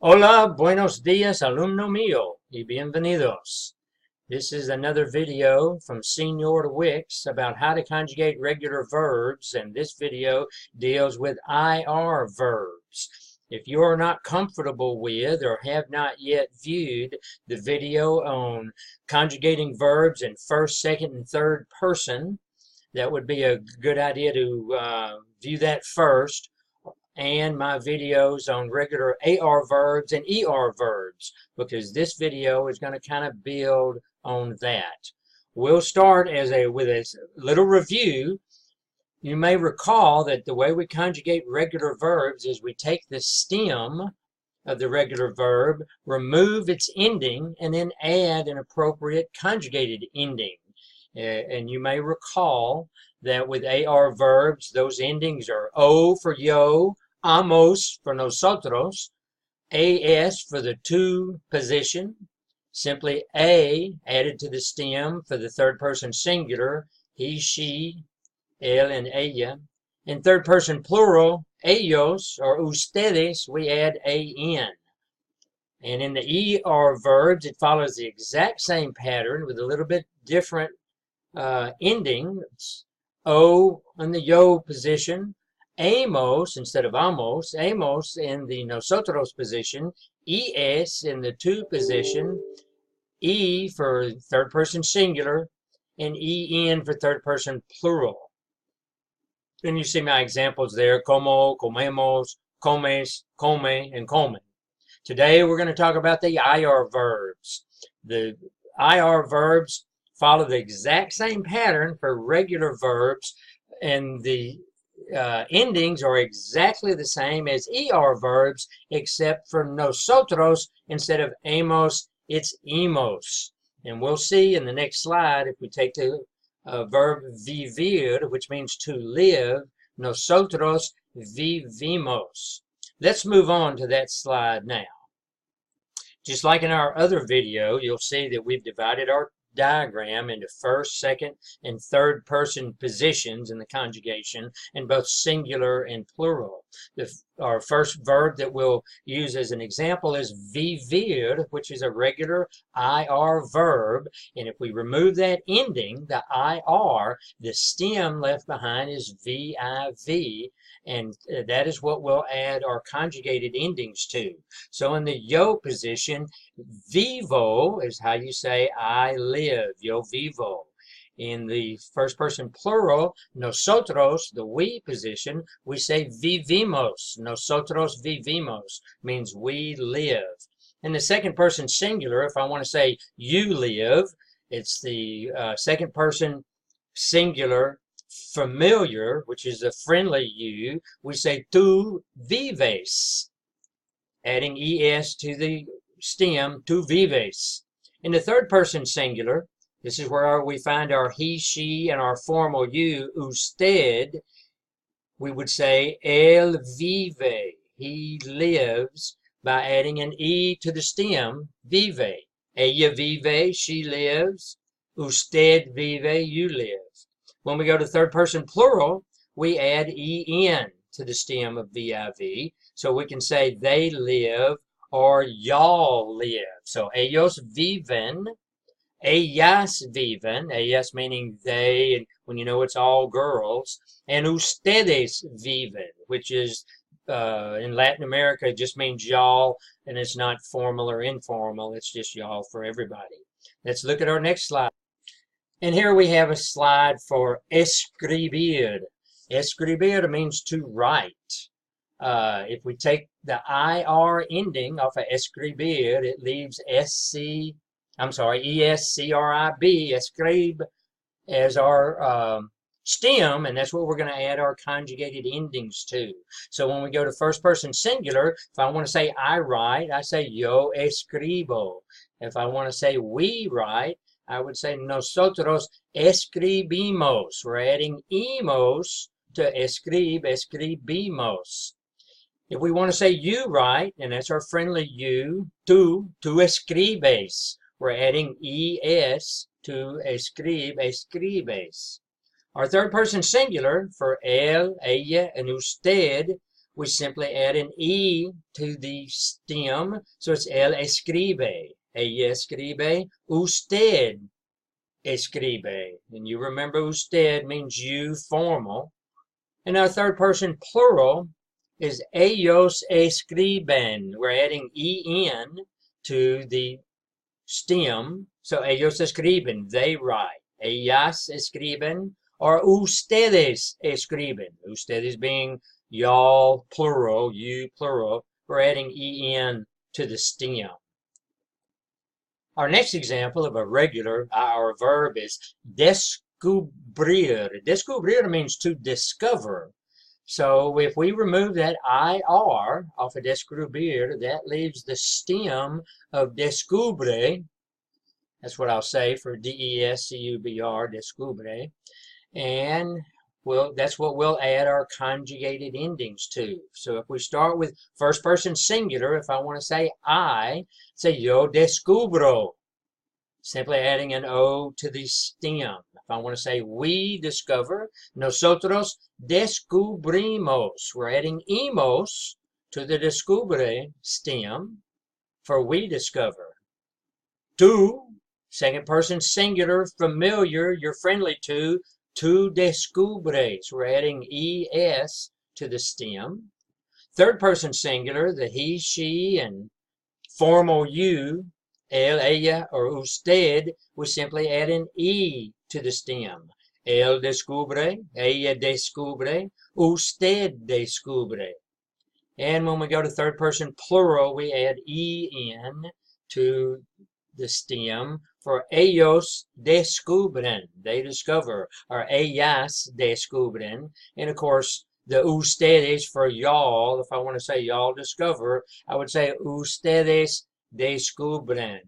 Hola, buenos días, alumno mío, y bienvenidos. This is another video from Senor Wicks about how to conjugate regular verbs, and this video deals with IR verbs. If you are not comfortable with or have not yet viewed the video on conjugating verbs in first, second, and third person, that would be a good idea to view that first, and my videos on regular AR verbs and ER verbs, because this video is going to kind of build on that. We'll start with a little review. You may recall that the way we conjugate regular verbs is we take the stem of the regular verb, remove its ending, and then add an appropriate conjugated ending. And you may recall that with AR verbs, those endings are O for yo, amos for nosotros, AS for the to position, simply A added to the stem for the third person singular, he, she, él, and ella. In third person plural, ellos or ustedes, we add AN. And in the ER verbs, it follows the exact same pattern with a little bit different ending. It's O in the yo position, amos instead of amos, amos in the nosotros position, es in the to position, e for third person singular, and en for third person plural. Then you see my examples there, como, comemos, comes, come, and comen. Today we're going to talk about the IR verbs. The IR verbs follow the exact same pattern for regular verbs, and the endings are exactly the same as ER verbs, except for nosotros, instead of amos, it's emos. And we'll see in the next slide, if we take the verb vivir, which means to live, nosotros vivimos. Let's move on to that slide now. Just like in our other video, you'll see that we've divided our diagram into first, second, and third person positions in the conjugation, in both singular and plural. Our first verb that we'll use as an example is vivir, which is a regular IR verb, and if we remove that ending, the IR, the stem left behind is VIV, and that is what we'll add our conjugated endings to. So in the yo position, vivo is how you say I live, yo vivo. In the first person plural, nosotros, the we position, we say vivimos. Nosotros vivimos means we live. In the second person singular, if I want to say you live, it's the second person singular familiar, which is a friendly you. We say tu vives, adding es to the stem, tu vives. In the third person singular, this is where we find our he, she, and our formal you, usted. We would say él vive, he lives, by adding an e to the stem, vive. Ella vive, she lives. Usted vive, you live. When we go to third person plural, we add en to the stem of viv, so we can say they live or y'all live. So ellos viven, ellas viven, ellas meaning they, and when you know it's all girls, and ustedes viven, which is in Latin America, it just means y'all, and it's not formal or informal, it's just y'all for everybody. Let's look at our next slide. And here we have a slide for escribir. Escribir means to write. If we take the IR ending off of escribir, it leaves escrib, escrib, as our stem, and that's what we're going to add our conjugated endings to. So when we go to first person singular, if I want to say I write, I say yo escribo. If I want to say we write, I would say nosotros escribimos. We're adding emos to escrib, escribimos. If we want to say you write, and that's our friendly you, tu escribes. We're adding es to escrib, escribes. Our third person singular for él, ella, and usted, we simply add an E to the stem. So it's él escribe. Ella escribe. Usted escribe. And you remember usted means you, formal. And our third person plural is ellos escriben. We're adding en to the stem. So ellos escriben, they write. Ellas escriben or ustedes escriben. Ustedes being y'all plural, you plural. We're adding en to the stem. Our next example of a regular Ar verb is descubrir. Descubrir means to discover. So if we remove that IR off of descubrir, that leaves the stem of descubre. That's what I'll say for D-E-S-C-U-B-R, descubre. And that's what we'll add our conjugated endings to. So if we start with first person singular, if I want to say I, say yo descubro. Simply adding an O to the stem. If I want to say we discover, nosotros descubrimos. We're adding emos to the descubre stem for we discover. Tú, second person singular, familiar, you're friendly to, tú descubres. We're adding es to the stem. Third person singular, the he, she, and formal you, él, ella, or usted, we simply add an E to the stem. Él descubre, ella descubre, usted descubre. And when we go to third person plural, we add en to the stem for ellos descubren, they discover, or ellas descubren. And of course, the ustedes for y'all, if I want to say y'all discover, I would say ustedes descubren.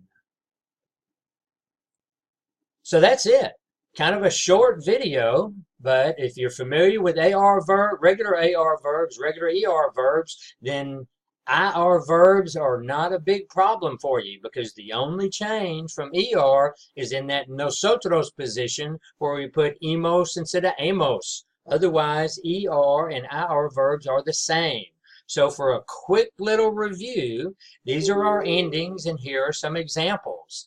So that's it. Kind of a short video, but if you're familiar with regular AR verbs, regular ER verbs, then IR verbs are not a big problem for you because the only change from ER is in that nosotros position where we put emos instead of amos. Otherwise, ER and IR verbs are the same. So for a quick little review, these are our endings, and here are some examples.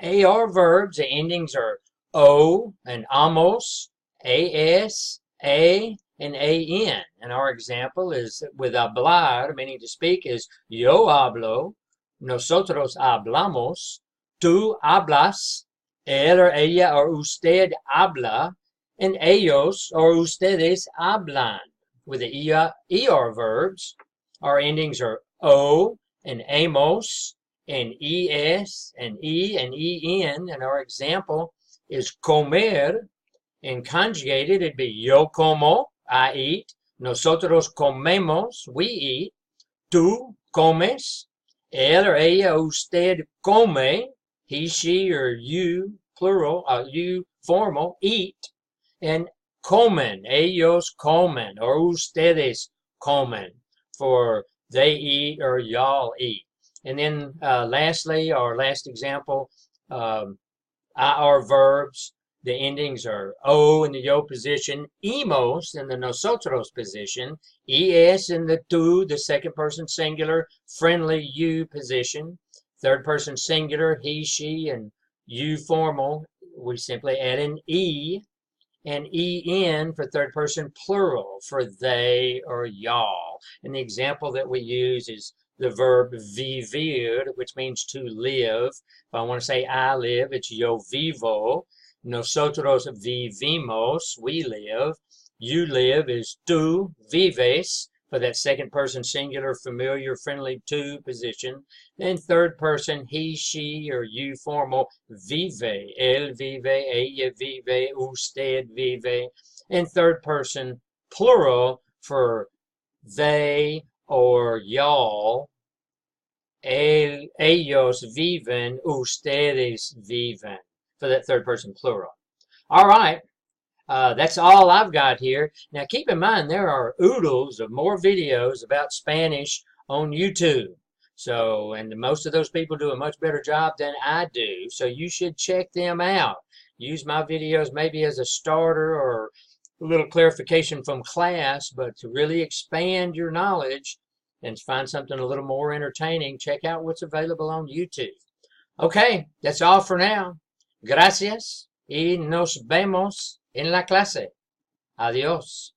AR verbs, the endings are O and amos, AS, A, and AN. And our example is with hablar, meaning to speak, is yo hablo, nosotros hablamos, tú hablas, él or ella or usted habla, and ellos or ustedes hablan. With the ER verbs, our endings are O and amos and ES and E and EN. And our example is comer. And conjugated, it'd be yo como, I eat. Nosotros comemos, we eat. Tú comes. Él or ella, usted come. He, she, or you, plural, you, formal, eat. And comen, ellos comen, or ustedes comen, for they eat or y'all eat. And then lastly, our last example, IR verbs, the endings are O in the yo position, emos in the nosotros position, es in the tú, the second person singular, friendly you position, third person singular, he, she, and you formal, we simply add an E, and en for third person plural for they or y'all. And the example that we use is the verb vivir, which means to live. If I want to say I live, it's yo vivo. Nosotros vivimos, we live. You live is tú vives for that second person singular, familiar, friendly to position. Then third person, he, she, or you formal, vive. Él vive, ella vive, usted vive. And third person plural for they or y'all. Ellos viven, ustedes viven. For that third person plural. All right. That's all I've got here. Now keep in mind there are oodles of more videos about Spanish on YouTube. So, and most of those people do a much better job than I do. So you should check them out. Use my videos maybe as a starter or little clarification from class, but to really expand your knowledge and find something a little more entertaining, check out what's available on YouTube. Okay, that's all for now. Gracias y nos vemos en la clase. Adiós.